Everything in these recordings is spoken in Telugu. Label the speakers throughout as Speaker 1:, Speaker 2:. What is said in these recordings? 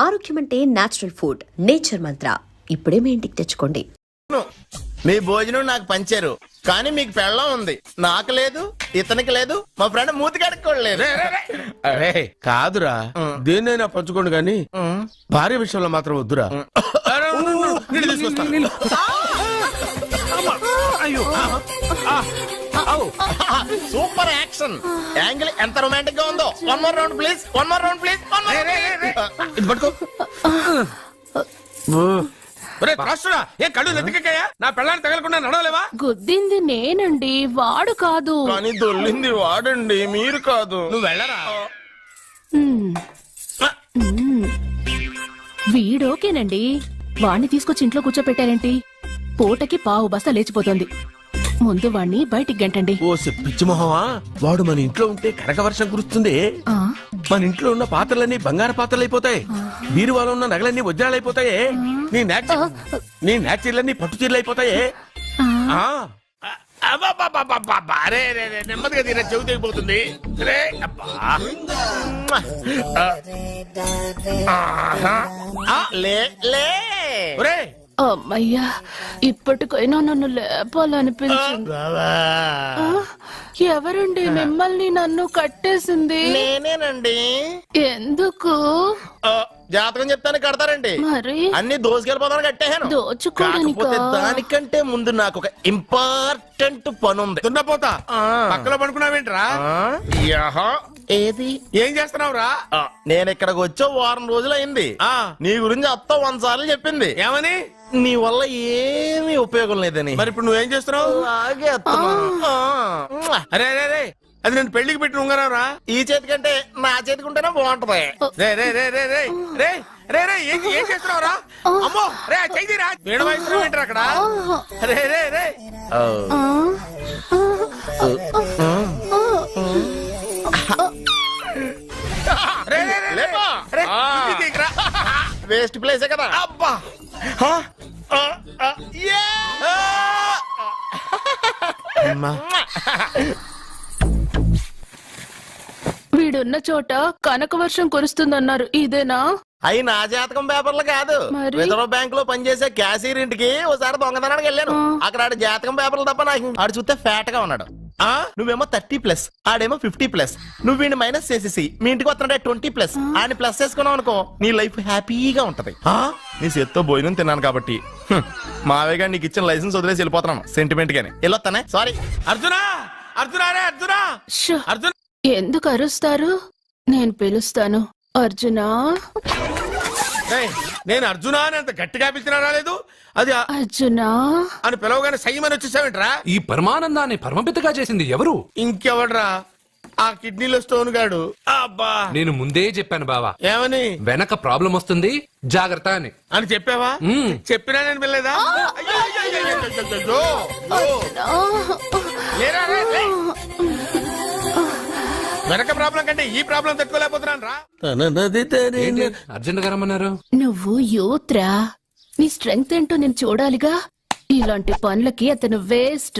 Speaker 1: ఆరోగ్యం అంటే నేచురల్ ఫుడ్. నేచర్ మంత్ర ఇప్పుడే మీ ఇంటికి తెచ్చుకోండి.
Speaker 2: మీ భోజనం నాకు పంచారు, కానీ మీకు పెళ్ళం ఉంది, నాకు లేదు, ఇతనికి లేదు, మా ఫ్రెండ్ మూతి కడుక్కోలేదు.
Speaker 3: అరే కాదురా, దేన్నైనా పంచుకోండి కానీ భార్య విషయంలో మాత్రం వద్దురా.
Speaker 2: సూపర్ యాక్షన్ యాంగిల్ ఎంత రొమాంటిక్ గా ఉందో. One more round please, one more round please.
Speaker 3: ఇది పట్టుకో. ఏ కళ్ళు నెత్తికెక్కాయా? నా పెళ్ళాన్ని తగలకుండా నడవలేవా?
Speaker 4: గుద్దింది నేనండి, వాడు కాదు.
Speaker 2: కానీ దొల్లింది వాడండి, మీరు కాదు.
Speaker 3: నువ్వు వెళ్ళరా.
Speaker 4: వీడోకేనండి, వాణ్ణి తీసుకొచ్చి ఇంట్లో కూర్చోపెట్టారేంటి? పూటకి పావు బస్తా లేచిపోతుంది. ముందు వాణ్ణి బయటికి గంటండి.
Speaker 3: ఓ పిచ్చి మొహమా, వాడు మన ఇంట్లో ఉంటే కనక వర్షం కురుస్తుంది. మన ఇంట్లో ఉన్న పాత్రలన్నీ బంగారు పాత్రలు అయిపోతాయి, బీరువాలో ఉన్న నగలన్నీ వజ్రాలు అయిపోతాయి, నీ నాచీర్లన్నీ పట్టు చీరలు అయిపోతాయి. నెమ్మదిగా తీరా, చెవి తెగిపోతుంది.
Speaker 4: అమ్మయ్యా, ఇప్పటికైనా నన్ను లేపాలనిపించింది. ఎవరండి మిమ్మల్ని నన్ను కట్టేసింది?
Speaker 2: నేనేనండి.
Speaker 4: ఎందుకు?
Speaker 2: జాతకం చెప్తాను కడతారండి.
Speaker 4: మరి
Speaker 2: అన్ని దోసుకెళ్ళిపోతాను కట్టేహాను.
Speaker 4: దోచుకోవడానికా?
Speaker 2: దానికంటే ముందు నాకు ఒక ఇంపార్టెంట్ పని ఉంది.
Speaker 3: దున్నపోతా పక్కలో పడుకున్నావేంట్రా?
Speaker 2: ఏది
Speaker 3: ఏం చేస్తున్నావురా?
Speaker 2: నేను ఇక్కడికి వచ్చే వారం రోజులు అయింది. నీ గురించి అత్త 100 సార్లు చెప్పింది.
Speaker 3: ఏమని?
Speaker 2: నీ వల్ల ఏమీ ఉపయోగం లేదని.
Speaker 3: మరి ఇప్పుడు నువ్వేం చేస్తున్నావు?
Speaker 2: అలాగే
Speaker 3: అరే అరే రే, అది నేను పెళ్లికి పెట్టిన ఉంగరం రా.
Speaker 2: ఈ చేతి కంటే నా చేతికి ఉంటేనే బాగుంటది.
Speaker 3: రే రే రే రే రే రే రే రే ఏం చేస్తున్నావు రా? అమ్మో రే, చెయ్యిరా. వీణ వయసు ఏంటారు అక్కడ? రే రే రే
Speaker 2: వేస్ట్ ప్లేసే కదా.
Speaker 3: అబ్బా
Speaker 4: వీడున్న చోట కనక వర్షం కురుస్తుందన్నారు, ఇదేనా?
Speaker 2: అయి నా జాతకం పేపర్లు కాదు.
Speaker 4: మరి?
Speaker 2: రిజర్వ్ బ్యాంక్ లో పనిచేసే క్యాషియర్ ఇంటికి ఒకసారి దొంగతనానికి వెళ్ళాను. అక్కడ ఆడి జాతకం పేపర్లు తప్ప నాకు ఆడు చూస్తే ఫ్యాట్ గా ఉన్నాడు. నువ్వేమో 30+, ఆడేమో 50+. నువ్వు వీడిని మైనస్ చేసేసి మీ ఇంటికి వస్తున్నాడే 20+. ఆయన ప్లస్ చేసుకున్నావు అనుకో, నీ లైఫ్ హ్యాపీగా ఉంటది. నీ చేత్తో భోజనం తిన్నాను కాబట్టి మావేగా నీకు ఇచ్చిన లైసెన్స్ వదిలేసి వెళ్ళిపోతున్నాను సెంటిమెంట్ గానే. వెళ్ళొస్తానే. సారీ.
Speaker 3: అర్జునా, అర్జునా రే అర్జునా,
Speaker 4: షో,
Speaker 3: అర్జున్.
Speaker 4: ఎందుకు అరుస్తారు? నేను పిలుస్తాను. అర్జునా.
Speaker 3: నేను అర్జునా అని అంత గట్టిగా పిలిచినా రాలేదు. అది
Speaker 4: అర్జునా
Speaker 3: అని పిలవగానే సైమని వచ్చేసావేంట్రా?
Speaker 5: ఈ పరమానందాన్ని పరమపితగా చేసింది ఎవరు?
Speaker 3: ఇంకెవడ్రా? ఆ కిడ్నీలో స్టోన్ గాడు. అబ్బా,
Speaker 5: నేను ముందే చెప్పాను బావా,
Speaker 3: ఏమని?
Speaker 5: వెనక ప్రాబ్లం వస్తుంది, జాగ్రత్త అని.
Speaker 3: అని చెప్పావా? చెప్పినా నేను పిల్లలేదా? వెనక ప్రాబ్లం కంటే ఈ ప్రాబ్లం తట్టుకోలేకపోతున్నాను రా.
Speaker 5: అర్జెంట్ గా రమ్మన్నారు.
Speaker 4: నువ్వు యూత్రా, నీ స్ట్రెంగ్త్ ఏంటో నేను చూడాలిగా. ఇలాంటి పనులకి అతను వేస్ట్.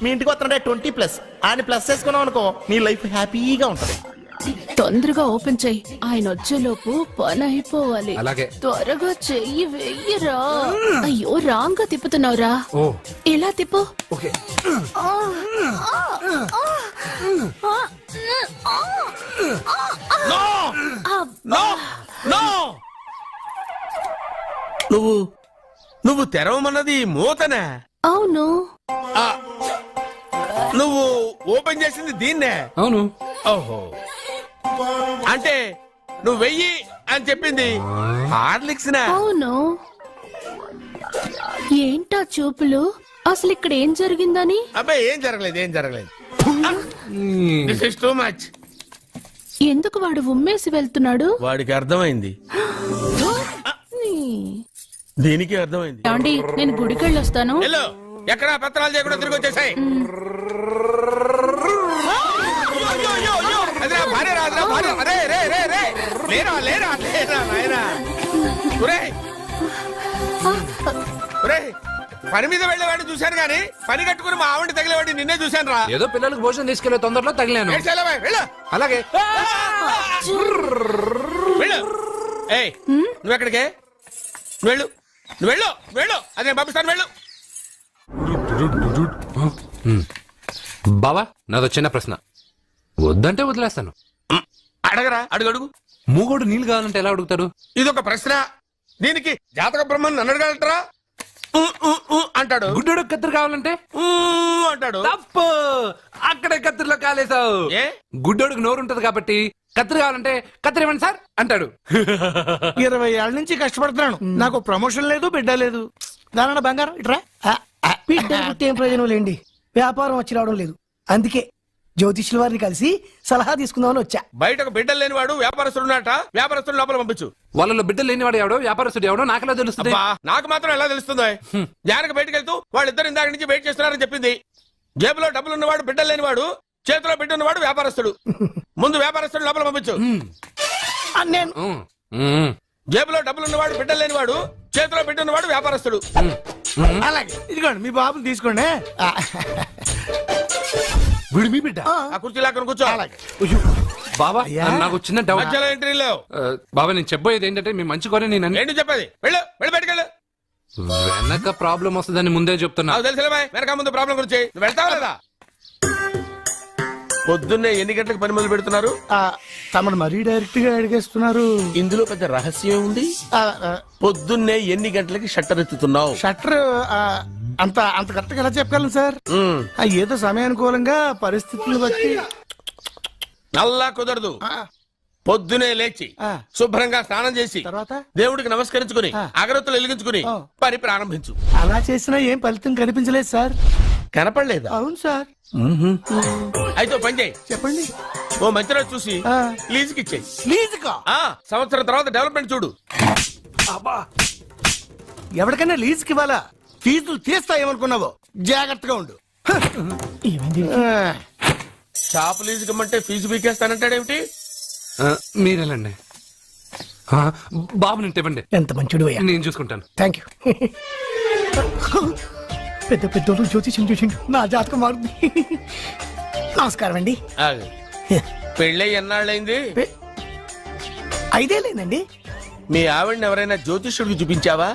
Speaker 2: మీ ఇంటికి వస్తున్నాడే 20+. ఆయన ప్లస్ చేసుకున్నావు అనుకో, నీ లైఫ్ హ్యాపీగా ఉంటది.
Speaker 4: తొందరగా ఓపెన్ చెయ్యి, ఆయన వచ్చేలోపు పని అయిపోవాలి.
Speaker 5: అలాగే.
Speaker 4: త్వరగా చెయ్యి వెయ్యరా. అయ్యో, రాంగ్ గా తిప్పుతున్నావురా.
Speaker 5: ఓ,
Speaker 4: ఇలా తిప్పు.
Speaker 5: ఓకే.
Speaker 3: నువ్వు తెరవమన్నది మూతనే?
Speaker 4: అవును.
Speaker 3: నువ్వు ఓపెన్ చేసింది దీన్నే?
Speaker 5: అవును.
Speaker 3: ఓహో, అంటే నువ్వు వెయ్యి అని చెప్పింది హార్లిక్స్?
Speaker 4: అవును. ఏంటా చూపులు? అసలు ఇక్కడ ఏం జరిగిందని?
Speaker 3: అబ్బాయి ఏం జరగలేదు, ఏం జరగలేదు. This is too much.
Speaker 4: ఎందుకు వాడు ఉమ్మేసి వెళ్తున్నాడు?
Speaker 3: వాడికి అర్థమైంది, దీనికి అర్థమైంది.
Speaker 4: ఏమండి, నేను గుడికెళ్ళి వస్తాను.
Speaker 3: ఎక్కడ పత్రాలు చేయకుండా తిరిగి వచ్చేసాయి. పని మీద వెళ్ళేవాడిని చూశాను గానీ పని కట్టుకుని మా ఆవిడ తగిలేవాడిని నిన్నే చూశాను రా.
Speaker 5: ఏదో పిల్లలకు భోజనం తీసుకెళ్లే తొందరలో తగిలాను. అలాగే.
Speaker 3: ఏయ్ నువ్వు ఎక్కడికే వెళ్ళు వెళ్ళు అదే పంపిస్తాను వెళ్ళు.
Speaker 5: బావా నాదో చిన్న ప్రశ్న, వద్దంటే వదిలేస్తాను.
Speaker 3: అడగరా అడుగు.
Speaker 5: మూగోడు నీళ్ళు కావాలంటే ఎలా అడుగుతాడు?
Speaker 3: ఇదొక ప్రశ్న. దీనికి జాతక బ్రహ్మను నన్ను అడగలటరా? అంటాడు.
Speaker 5: గుడ్డోడు కత్తిరి కావాలంటే
Speaker 3: అంటాడు.
Speaker 5: తప్పు, అక్కడే కత్తిరిలో కాలేసావు.
Speaker 3: ఏ
Speaker 5: గుడ్డోడికి నోరు ఉంటది కాబట్టి కత్తిరి కావాలంటే కత్తిరి ఇవ్వండి సార్ అంటాడు.
Speaker 6: 20 ఏళ్ల నుంచి కష్టపడుతున్నాను, నాకు ప్రమోషన్ లేదు, బిడ్డ లేదు. దానన్న బంగారం ఇట్రా. బిడ్డ పుట్టి ఏం ప్రయోజనం లేండి, వ్యాపారం వచ్చి రావడం లేదు. అందుకే జ్యోతిష్యుల వారిని కలిసి సలహా తీసుకుందామని వచ్చా.
Speaker 3: బయటకు బిడ్డలు లేనివాడు వ్యాపారస్తుడు ఉన్నట. వ్యాపారస్తుడు లోపల పంపించు.
Speaker 5: వాళ్ళలో బిడ్డలు లేనివాడు ఎవడో వ్యాపారస్తుడు ఎవడో నాకెలా తెలుస్తుంది?
Speaker 3: అబ్బా, నాకు మాత్రం ఎలా తెలుస్తుందో? జానకి బయటకు వెళ్తూ వాళ్ళిద్దరు ఇందాక నుంచి వెయిట్ చేస్తున్నారని చెప్పింది. జేబులో డబ్బులు ఉన్నవాడు బిడ్డలు లేనివాడు, చేతిలో బిడ్డ ఉన్నవాడు వ్యాపారస్తుడు. ముందు వ్యాపారస్తుడు లోపల పంపించు.
Speaker 6: నేను
Speaker 3: జేబులో డబ్బులు ఉన్నవాడు బిడ్డలు లేనివాడు, చేతిలో బిడ్డ ఉన్నవాడు వ్యాపారస్తుడు.
Speaker 6: అలాగే ఇదిగోండి మీ బాబుని తీసుకోండి.
Speaker 5: వీడు మీ బిడ్డ?
Speaker 3: ఆ కుర్చీ లాక్కను కూర్చో.
Speaker 5: బాబా
Speaker 6: అయ్యా.
Speaker 5: నాకు చిన్న డౌట్.
Speaker 3: మధ్యలో ఎంట్రీ లేవు.
Speaker 5: బాబా నేను చెప్పబోయేది ఏంటంటే మీ మంచి కోరే నేను
Speaker 3: ఏంటి చెప్పేది? వెళ్ళు వెళ్ళి బయటకు వెళ్ళు.
Speaker 5: వెనక ప్రాబ్లం వస్తుందని ముందే చెప్తున్నా.
Speaker 3: నాకు తెలుసులే బాయ్, వెనక ముందు ప్రాబ్లం గురించి. నువ్వు వెళ్తావా లేదా? పొద్దున్నే ఎన్ని గంటలకు పని మొదలు పెడుతున్నారు?
Speaker 6: తమను మరీ డైరెక్ట్ గా అడిగేస్తున్నారు.
Speaker 3: ఇందులో పెద్ద రహస్యం ఉంది. పొద్దున్నే ఎన్ని గంటలకి షట్టర్ ఎత్తుతున్నావు?
Speaker 6: షట్టర్ అంత అంత కరెక్ట్ గా ఎలా చెప్పగలను సార్? ఏదో సమయానుకూలంగా పరిస్థితులను బట్టి.
Speaker 3: నల్లా కుదరదు. పొద్దునే లేచి శుభ్రంగా స్నానం చేసి
Speaker 6: తర్వాత
Speaker 3: దేవుడికి నమస్కరించుకుని అగరత్తులు వెలిగించుకుని పని ప్రారంభించు.
Speaker 6: అలా చేసినా ఏం ఫలితం కనిపించలేదు సార్.
Speaker 3: కనపడలేదా?
Speaker 6: అవును సార్.
Speaker 3: అయితే ఓ పని చేయి.
Speaker 6: చెప్పండి.
Speaker 3: ఓ మంచి రోజు చూసి లీజుకి ఇచ్చేయి.
Speaker 6: లీజుకా?
Speaker 3: సంవత్సరం తర్వాత డెవలప్మెంట్ చూడు.
Speaker 6: ఎవరికైనా లీజుకి ఇవ్వాలా? ఫీజులు తీస్తాయేమనుకున్నావో? జాగ్రత్తగా ఉండు.
Speaker 3: షాప్ లీజుకి ఇమ్మంటే ఫీజు పీకేస్తానంటాడేమిటి?
Speaker 5: మీరేలండి బాబు నేను ఇవ్వండి.
Speaker 6: ఎంత మంచిడు అయ్యా.
Speaker 5: నేను చూసుకుంటాను.
Speaker 6: Thank you. పెద్ద పెద్దోళ్ళు జ్యోతిష్యం చూసిండు, నా జాతకం మారుంది. నమస్కారం అండి.
Speaker 3: పెళ్ళై ఎన్నాళ్ళైంది?
Speaker 6: 5 ఏళ్ళైందండి.
Speaker 3: మీ ఆవిడని ఎవరైనా జ్యోతిష్యుడికి చూపించావా?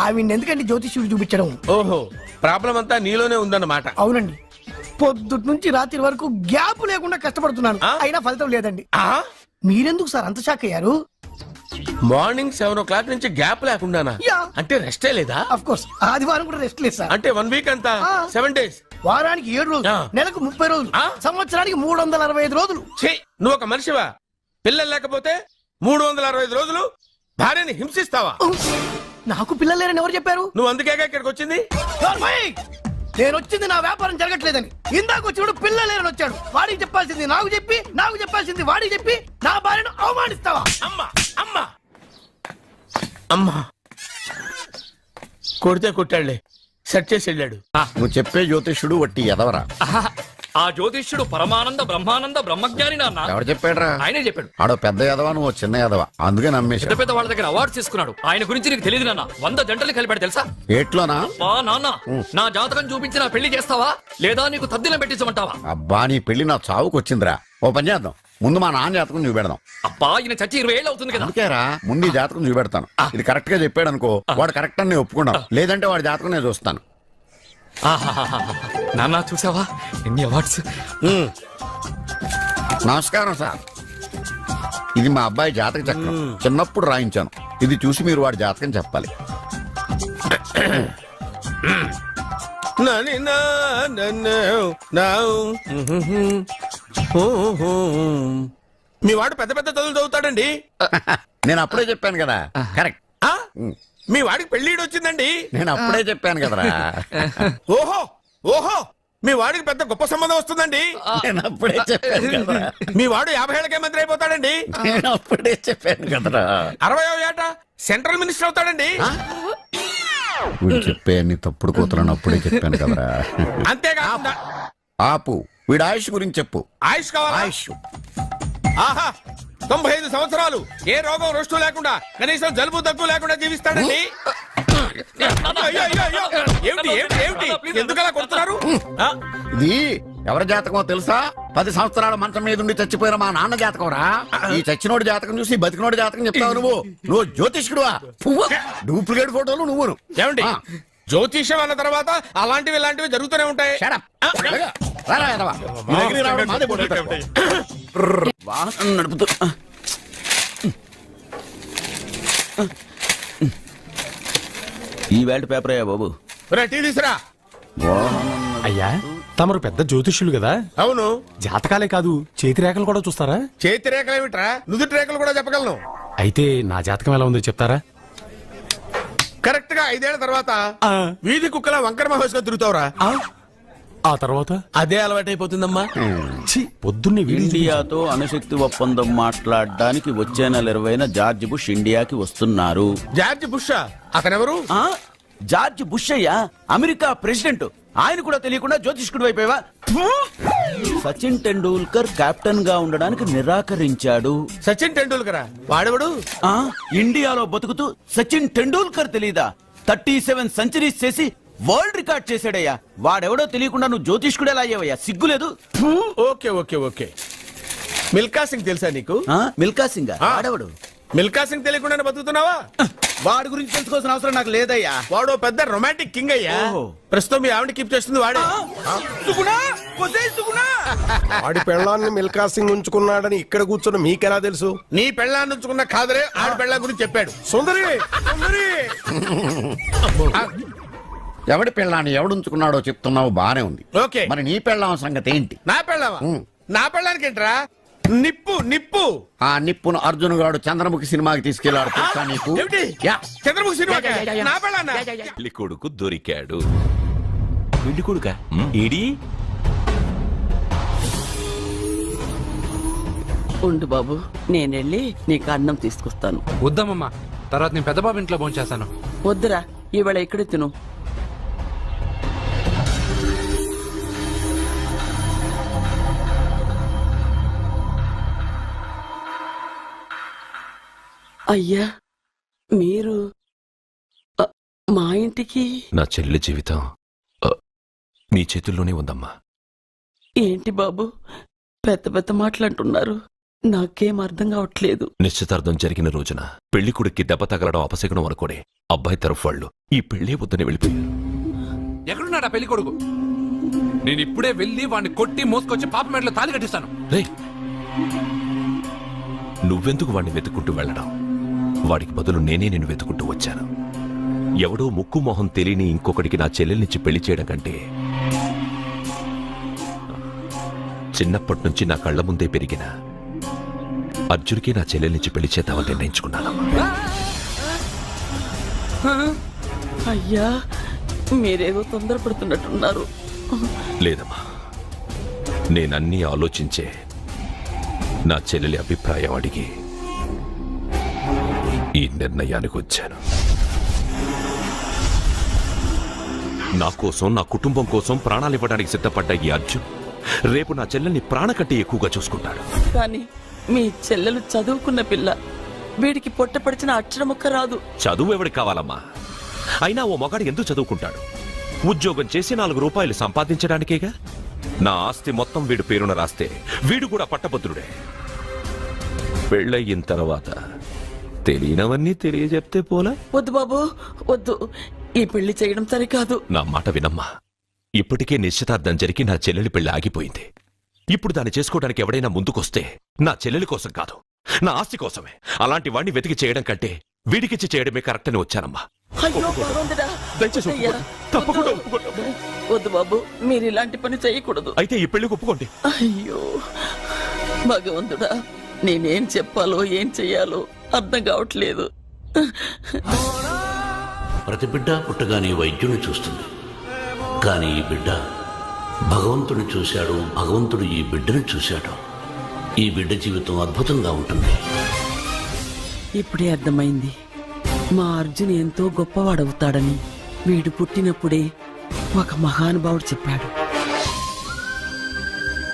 Speaker 6: ఆవిడ ఎందుకండి జ్యోతిష్యుడు చూపించడం?
Speaker 3: ఓహో, ప్రాబ్లం అంతా నీలోనే ఉందన్నమాట.
Speaker 6: అవునండి, పొద్దుటి నుంచి రాత్రి వరకు గ్యాప్ లేకుండా కష్టపడుతున్నాను, అయినా ఫలితం లేదండి. మీరెందుకు సార్ అంత షాక్ అయ్యారు?
Speaker 3: మార్నింగ్ 7 o'clock నుంచి గ్యాప్ లేకుండానా?
Speaker 6: యా.
Speaker 3: అంటే రెస్టే లేదా?
Speaker 6: అఫ్ కోర్స్ ఆదివారం కూడా రెస్ట్ లేదు సార్.
Speaker 3: అంటే 1 వీక్ అంతా 7 days.
Speaker 6: వారానికి 7 రోజులు,
Speaker 3: ఆ.
Speaker 6: నెలకు 30 రోజులు,
Speaker 3: ఆ.
Speaker 6: సంవత్సరానికి 365 రోజులు.
Speaker 3: ఛీ, నువ్వు ఒక మనిషివా? పిల్లలు లేకపోతే 365 రోజులు భార్యని హింసిస్తావా?
Speaker 6: నాకు పిల్లలు లేరని ఎవరు చెప్పారు?
Speaker 3: నువ్వు అందుకేగా ఇక్కడికి వచ్చింది.
Speaker 6: నేను వచ్చింది నా వ్యాపారం జరగట్లేదని. ఇందాక వచ్చినప్పుడు పిల్లలు లేరని వచ్చాడు. వాడికి చెప్పాల్సింది నాకు చెప్పి, నాకు చెప్పాల్సింది వాడికి చెప్పి నా భార్యను అవమానిస్తావా?
Speaker 3: అమ్మా అమ్మా అమ్మా, కొడితే కొట్టాడులే, సెట్ చేసి వెళ్ళాడు.
Speaker 7: నువ్వు చెప్పే జ్యోతిష్యుడు వట్టి ఎదవరా?
Speaker 8: ఆ జ్యోతిష్యుడు పరమానంద బ్రహ్మానంద బ్రహ్మజ్ఞాని నాన్న.
Speaker 7: ఎవరు చెప్పాడురా?
Speaker 8: ఆయనే చెప్పాడు.
Speaker 7: ఆడో పెద్ద ఎదవా, నువ్వు చిన్న ఎదవా, అందుకే
Speaker 8: పెద్ద
Speaker 7: నమ్మేశాడు.
Speaker 8: పెద్ద వాళ్ళ దగ్గర అవార్డ్స్ తీసుకున్నాడు. ఆయన గురించి నీకు తెలియదు నాన్న. 100 జంటలు కలిపాడు తెలుసా?
Speaker 7: ఏట్లోనా?
Speaker 8: బా నాన్న, నా జాతకం చూపించి నా పెళ్లి చేస్తావా లేదా నీకు తద్దిలం పెట్టించమంటావా?
Speaker 7: అబ్బా, నీ పెళ్లి నా చావుకు వచ్చిందిరా. ఓ పని చేద్దాం, ముందు మా నాన్న జాతకం చూపెడదాం.
Speaker 8: అబ్బా ఈయన చచ్చి 20 ఏళ్ళు అవుతుంది కదా.
Speaker 7: అందుకేరా ముందు ఈ జాతకం చూపెడతాను. ఇది కరెక్ట్ గా చెప్పాడు అనుకో, వాడు కరెక్ట్ అని నేను ఒప్పుకున్నాను. లేదంటే వాడి జాతకం నేను చూస్తాను.
Speaker 8: నాన్న చూసావా ఎన్ని అవార్డ్స్?
Speaker 7: నమస్కారం సార్, ఇది మా అబ్బాయి జాతక చక్రం. చిన్నప్పుడు రాయించాను. ఇది చూసి మీరు వాడి జాతకం చెప్పాలి.
Speaker 3: నని నా నన్ను నావు. మీ వాడు పెద్ద పెద్ద చదువులు చదువుతాడండి.
Speaker 7: నేను అప్పుడే చెప్పాను కదా. కరెక్ట్.
Speaker 3: మీ వాడికి పెళ్లిడు వచ్చిందండి.
Speaker 7: నేను అప్పుడే చెప్పాను కదరా.
Speaker 3: ఓహో ఓహో, మీ వాడికి పెద్ద గొప్ప సంబంధం వస్తుందండి.
Speaker 7: నేను అప్పుడే చెప్పాను కదరా.
Speaker 3: మీ వాడు 50 ఏళ్ళకే మంత్రి అయిపోతాడండి.
Speaker 7: నేను అప్పుడే చెప్పాను కదరా.
Speaker 3: 60వ ఏట సెంట్రల్ మినిస్టర్ అవుతాడండి.
Speaker 7: వీడు చెప్పే అన్ని తప్పుడు కూతురని అప్పుడే చెప్పాను కదరా.
Speaker 3: అంతేకాకుండా
Speaker 7: ఆపు, వీడి ఆయుష్ గురించి చెప్పు.
Speaker 3: ఆయుష్ కావాలా?
Speaker 7: ఆయుష్
Speaker 3: ఆహా, 95 సంవత్సరాలు ఏ రోగం రుష్టు లేకుండా, కనీసం జలుబు దగ్గు లేకుండా జీవిస్తాడండి. అయ్యో, అయ్యో, అయ్యో. ఏమిటి ఏమిటి ఏమిటి ఎందుకు అలా కొడుతున్నారు ఆ?
Speaker 7: ఇది ఎవరి జాతకమో తెలుసా? 10 సంవత్సరాల మంచం మీద ఉండి చచ్చిపోయిన మా నాన్న జాతకం రా. ఈ చచ్చినోడి జాతకం చూసి బతికినోడి జాతకం చెప్తావు నువ్వు జ్యోతిష్కుడువా? డూప్లికేట్ ఫోటోలు నువ్వును.
Speaker 3: ఏమండి జ్యోతిష్యం అన్న తర్వాత అలాంటివి ఇలాంటివి జరుగుతూనే ఉంటాయి.
Speaker 7: Shut up. రారా, ఎదవా. నీ దగ్గరికి రావడం మాదే బుద్ధి తక్కువ. వాహనం నడుపుతూ
Speaker 9: ఈ వేల్ట్ పేపర్ అయ్యా బాబు.
Speaker 3: రే, టీ తీసురా.
Speaker 10: అయ్యా తమరు పెద్ద జ్యోతిష్యులు కదా,
Speaker 3: అవును.
Speaker 10: జాతకాలే కాదు చేతి రేఖలు కూడా చూస్తారా?
Speaker 3: చేతి రేఖలు ఏమిట్రా, నుదుటి రేఖలు కూడా చెప్పగలను.
Speaker 10: అయితే నా జాతకం ఎలా ఉందో చెప్తారా?
Speaker 3: కరెక్ట్ గా 5 ఏళ్ల తర్వాత వీధి కుక్కల వంకర మహేష్ గా తిరుగుతావురా.
Speaker 10: ఆ తర్వాత
Speaker 3: అదే అలవాటైపోతుందమ్మా.
Speaker 10: ఛీ, పొద్దున్నే వీడియో
Speaker 9: ఇండియాతో అణుశక్తి ఒప్పందం మాట్లాడడానికి వచ్చే నెల 20న జార్జ్ బుష్ ఇండియాకి వస్తున్నారు.
Speaker 3: జార్జ్ బుష్ అతనెవరు?
Speaker 9: ఆ? జార్జ్ బుష్ అయ్యా, అమెరికా ప్రెసిడెంట్. ఆయన కూడా తెలియకుండా జ్యోతిష్కుడు వైపోయావా? సచిన్ టెండూల్కర్ కెప్టెన్ గా ఉండడానికి నిరాకరించాడు.
Speaker 3: సచిన్ టెండూల్కర్ వాడెవడు?
Speaker 9: ఆ ఇండియాలో బతుకుతూ సచిన్ టెండూల్కర్ తెలీదా? 37 సెంచరీస్ చేసి వరల్డ్ రికార్డ్ చేశాడయ్యా. వాడెవడో తెలియకుండా నువ్వు జ్యోతిష్కుడు ఎలా అయ్యావయ్యా? సిగ్గులేదు.
Speaker 3: Okay okay okay. Milkha Singh తెలుసా నీకు?
Speaker 9: మిల్కా సింగ్
Speaker 3: ఆ.
Speaker 9: వాడెవడు?
Speaker 3: మిల్కా సింగ్ తెలియకుండా బతుకుతున్నావా?
Speaker 9: వాడి గురించి తెలుసుకోవాల్సిన అవసరం నాకు లేదయ్యా.
Speaker 3: వాడు పెద్ద రొమాంటిక్ కింగ్ అయ్యా.
Speaker 9: ఓహో.
Speaker 3: ప్రస్తుతం మీ ఆవిడ కీప్ చేస్తుంది వాడే.
Speaker 9: సుగుణా, ఒసేయ్ సుగుణా.
Speaker 11: ఆడి పెళ్ళాన్ని మిల్కా సింగ్ ఉంచుకున్నాడని ఇక్కడ కూర్చొని మీకెలా తెలుసు?
Speaker 3: నీ పెళ్ళాన్ని ఉంచుకున్న కాదరే ఆడి పెళ్ళాం గురించి చెప్పాడు. సుందరి సుందరి.
Speaker 7: ఎవడి పెళ్ళాన్ని ఎవడుంచుకున్నాడో చెప్తున్నావు, బానే ఉంది.
Speaker 3: ఓకే.
Speaker 7: మరి నీ పెళ్ళాం సంగతి ఏంటి?
Speaker 3: నా పెళ్ళావా? నా పెళ్ళానికి ఏంట్రా? నిప్పు నిప్పు.
Speaker 7: ఆ నిప్పును అర్జున్ గాడు చంద్రముఖి సినిమాకి తీసుకెళ్లాడు తెలుసా నీకు?
Speaker 3: ఏమిటి?
Speaker 7: యా.
Speaker 3: చంద్రముఖి సినిమా నా పెళ్ళాన్నా? పెళ్లి కొడుకు దొరికాడు. పెళ్లి కొడుక ఏడి?
Speaker 12: ఉండు బాబు, నేనెళ్ళి నీకు అన్నం తీసుకొస్తాను.
Speaker 5: వద్దామమ్మా, తర్వాత నేను పెద్ద బాబు ఇంట్లో భోంచేస్తాను.
Speaker 12: వద్దురా, ఇవాళ ఇక్కడే తిను. అయ్యా, మీరు మా ఇంటికి?
Speaker 8: నా చెల్లి జీవితం నీ చేతుల్లోనే ఉందమ్మా.
Speaker 12: ఏంటి బాబు పెద్ద పెద్ద మాటలంటున్నారు? నాకేం అర్థం కావట్లేదు.
Speaker 8: నిశ్చితార్థం జరిగిన రోజున పెళ్లి కొడుక్కి దెబ్బ తగలడం అపశకునం అనుకోడే అబ్బాయి తరఫు వాళ్ళు ఈ పెళ్లే వద్దని వెళ్ళిపోయారు.
Speaker 5: ఎక్కడున్నాడా పెళ్లి కొడుకు? నేను ఇప్పుడే వెళ్ళి వాడిని కొట్టి మోసుకొచ్చి పాప మెడలో తాళి కట్టిస్తాను.
Speaker 8: రేయ్, నువ్వెందుకు వాడిని వెతుక్కుంటూ వెళ్ళడం? వాడికి బదులు నేనే నిన్ను వెతుకుంటూ వచ్చాను. ఎవడో ముక్కు మొహం తెలియని ఇంకొకడికి నా చెల్లెల్నిచ్చి పెళ్లి చేయడం కంటే చిన్నప్పటి నుంచి నా కళ్ళ ముందే పెరిగిన అర్జున్కి నా చెల్లెల్నిచ్చి పెళ్లి చేద్దామని నిర్ణయించుకున్నానమ్మా.
Speaker 12: అయ్యా, మీరేదో తొందరపడుతున్నట్టున్నారు.
Speaker 8: లేదమ్మా, నేనన్నీ ఆలోచించే నా చెల్లెలి అభిప్రాయం అడిగి ఈ నిర్ణయానికి వచ్చాను. నా కోసం, నా కుటుంబం కోసం ప్రాణాలు ఇవ్వడానికి సిద్ధపడ్డ ఈ అర్జున్ రేపు నా చెల్లెల్ని ప్రాణ కంటే ఎక్కువగా చూసుకుంటాడు.
Speaker 12: కానీ మీ చెల్లెలు చదువుకున్న పిల్ల, వీడికి పొట్టపడిచిన అక్షరం ఒక్క రాదు.
Speaker 8: చదువు ఎవడికి కావాలమ్మా? అయినా ఓ మగాడు ఎందుకు చదువుకుంటాడు? ఉద్యోగం చేసి 4 రూపాయలు సంపాదించడానికేగా. నా ఆస్తి మొత్తం వీడు పేరున రాస్తే వీడు కూడా పట్టభద్రుడే. పెళ్ళయిన తర్వాత తెలియనవన్నీ తెలియజెప్తే పోలా?
Speaker 12: వద్దు బాబు, వద్దు. ఈ పెళ్లి చేయడం సరికాదు.
Speaker 8: నా మాట వినమ్మా. ఇప్పటికే నిశ్చితార్థం జరిగి నా చెల్లెలి పెళ్లి ఆగిపోయింది. ఇప్పుడు దాన్ని చేసుకోవడానికి ఎవడైనా ముందుకొస్తే నా చెల్లెలి కోసం కాదు, నా ఆస్తి కోసమే. అలాంటి వాడిని వెతికి చేయడం కంటే వీడికిచ్చి చేయడమే కరెక్ట్ అని వచ్చానమ్మా.
Speaker 12: అయ్యో భగవంతుడా,
Speaker 8: దయచేసి
Speaker 12: వద్దయ్యా,
Speaker 8: ఒప్పుకోండి. తప్పకుండా
Speaker 12: వద్దు.
Speaker 8: ఒప్పుకోండి.
Speaker 12: వద్దు బాబు, మీరు ఇలాంటి పని చేయకూడదు.
Speaker 8: అయితే ఈ పెళ్లికి ఒప్పుకోండి.
Speaker 12: అయ్యో భగవంతుడా, నేనేం చెప్పాలో ఏం చెయ్యాలో అర్థం కావట్లేదు.
Speaker 13: ప్రతి బిడ్డ పుట్టగానే వైద్యుని చూస్తుంది, కానీ ఈ బిడ్డ భగవంతుని చూశాడు, భగవంతుడు ఈ బిడ్డను చూశాడు. ఈ బిడ్డ జీవితం అద్భుతంగా ఉంటుంది.
Speaker 12: ఇప్పుడే అర్థమైంది, మా అర్జున్ ఎంతో గొప్పవాడవుతాడని. వీడు పుట్టినప్పుడే ఒక మహానుభావుడు చెప్పాడు.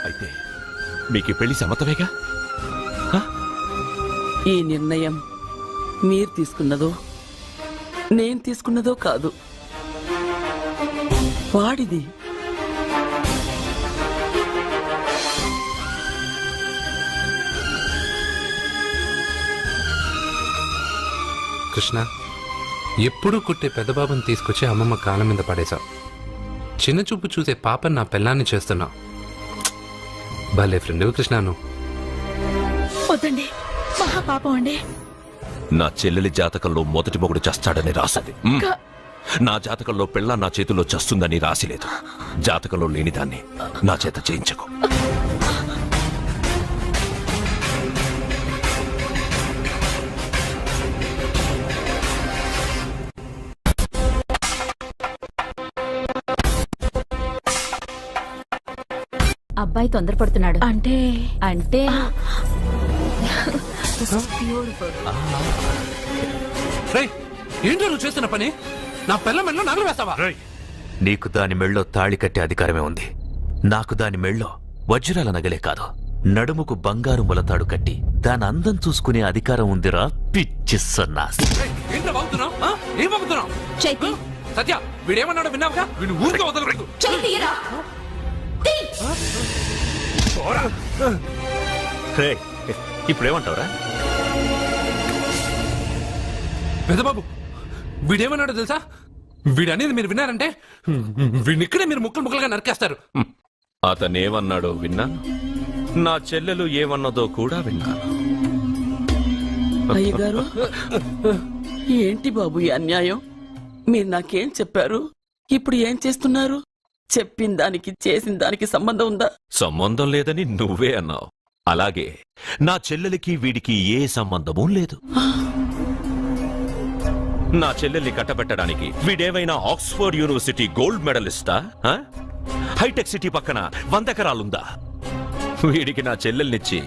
Speaker 8: అయితే మీకు ఈ పెళ్లి సమ్మతమేగా?
Speaker 12: ఈ నిర్ణయం మీరు తీసుకున్నదో నేను తీసుకున్నదో కాదు, వాడిది.
Speaker 5: కృష్ణ, ఎప్పుడూ కుట్టే పెద్దబాబుని తీసుకొచ్చి అమ్మమ్మ కాళ్ళ మీద పడేశావు. చిన్న చూపు చూసే పాపని నా పెళ్ళాన్ని చేస్తున్నావు. భలే ఫ్రెండ్ కృష్ణ నువ్వు.
Speaker 4: వద్దండి, మహాపాపం అండి.
Speaker 8: నా చెల్లెలి జాతకంలో మొదటి మొగుడు చస్తాడని రాసింది. నా జాతకంలో పెళ్ళ నా చేతిలో చస్తుందని రాసిలేదు. జాతకంలో లేనిదాన్ని నా చేత చేయించకు.
Speaker 4: అబ్బాయి తొందరపడుతున్నాడు. అంటే అంటే
Speaker 5: రేయ్, ఏంటో నువ్వు చేస్తున్న పని? నా పిల్ల మెళ్ళో నగలు వేస్తావా?
Speaker 8: నీకు దాని మెళ్ళో తాళి కట్టే అధికారమే ఉంది. నాకు దాని మెళ్ళో వజ్రాల నగలే కాదు, నడుముకు బంగారు ములతాడు కట్టి దాని అందం చూసుకునే అధికారం ఉందిరా పిచ్చి సన్నాసి.
Speaker 5: రేయ్, ఏంటో వాగుతున్నావ్? ఆ? ఏం వాగుతున్నావ్?
Speaker 4: చైతి,
Speaker 5: సత్య, వీడేమన్నాడో విన్నావుగా? వీడు ఊరికే వదలలేదు.
Speaker 4: చైతిరా.
Speaker 8: ఇప్పుడేమంటావురా?
Speaker 5: పెద్దబాబు, వీడేమన్నాడో తెలుసా? వీడనేది మీరు విన్నారంటే వీడిని ఇక్కడే మీరు ముక్కలు ముక్కలుగా నరికేస్తారు.
Speaker 8: అతనేమన్నాడో విన్నా, నా చెల్లెలు ఏమన్నదో కూడా విన్నాను.
Speaker 12: అయ్యగారు, ఏంటి బాబు ఈ అన్యాయం? మీరు నాకేం చెప్పారు? ఇప్పుడు ఏం చేస్తున్నారు? చెప్పిన దానికి చేసిన దానికి సంబంధం ఉందా?
Speaker 8: సంబంధం లేదని నువ్వే అన్నావు. అలాగే నా చెల్లెలికి వీడికి ఏ సంబంధమూ లేదు. నా చెల్లెల్ని కట్టబెట్టడానికి వీడేమైనా ఆక్స్ఫర్డ్ యూనివర్సిటీ గోల్డ్ మెడలిస్టా? హైటెక్ సిటీ పక్కన 100 ఎకరాలుందా? వీడికి నా చెల్లెల్నిచ్చి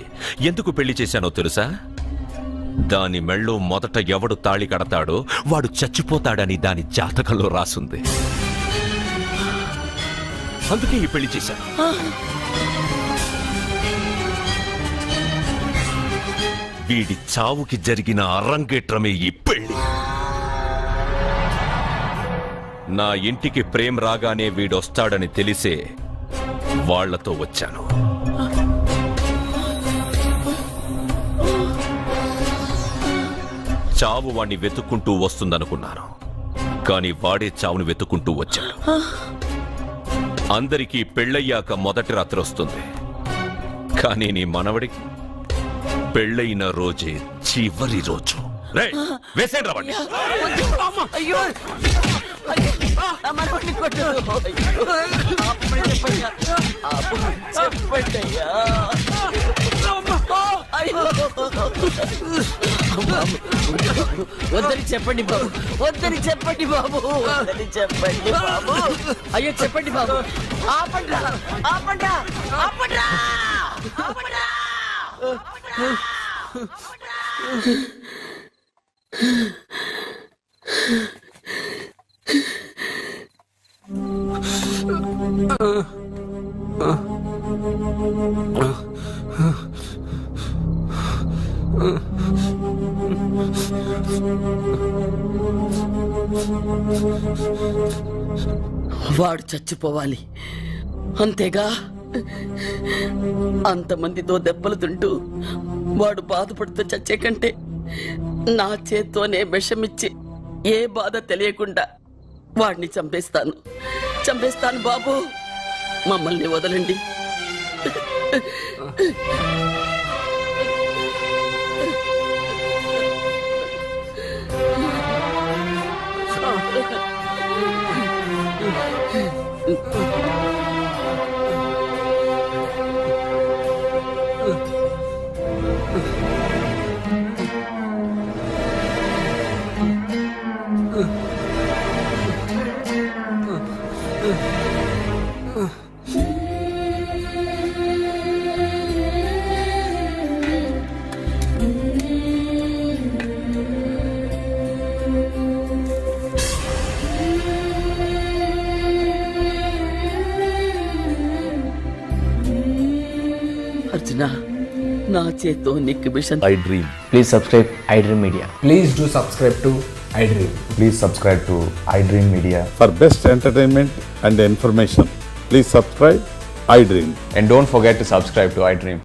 Speaker 8: ఎందుకు పెళ్లి చేశానో తెలుసా? దాని మెళ్ళో మొదట ఎవడు తాళి కడతాడో వాడు చచ్చిపోతాడని దాని జాతకంలో రాసుంది. అందుకే ఈ పెళ్లి చేశాను. వీడి చావుకి జరిగిన అరంగేట్రమే ఈ పెళ్లి. నా ఇంటికి ప్రేమ్ రాగానే వీడొస్తాడని తెలిసే వాళ్లతో వచ్చాను. చావు వాణ్ణి వెతుక్కుంటూ వస్తుందనుకున్నాను, కానీ వాడే చావుని వెతుక్కుంటూ వచ్చాడు. అందరికీ పెళ్ళయ్యాక మొదటి రాత్రి వస్తుంది, కానీ నీ మనవడికి పెళ్ళైన రోజే చివరి రోజు. వేసేయండి రా వాణ్ణి.
Speaker 12: అయ్యో, నా మనవడిని కొట్టు. చెప్పండయ్యా. వద్దని చెప్పండి బాబు, వద్దని చెప్పండి బాబు, వద్దని చెప్పండి బాబు. అయ్యో చెప్పండి బాబు. ఆపండ్రా, ఆపండ్రా, ఆపండ్రా, ఆపండ్రా. వాడు చచ్చిపోవాలి అంతేగా. అంతమందితో దెబ్బలు తింటూ వాడు బాధపడుతూ చచ్చే కంటే నా చేత్తోనే విషమిచ్చి ఏ బాధ తెలియకుండా వాడిని చంపేస్తాను, చంపేస్తాను బాబు. మమ్మల్ని వదలండి. అర్జున, నా చేత్తో నీకు విషయం.
Speaker 9: I dream. Please subscribe I Dream Media.
Speaker 10: Please do subscribe to iDream. Please subscribe to iDream Media.
Speaker 11: For best entertainment and information, please subscribe iDream.
Speaker 10: And don't forget to subscribe to iDream.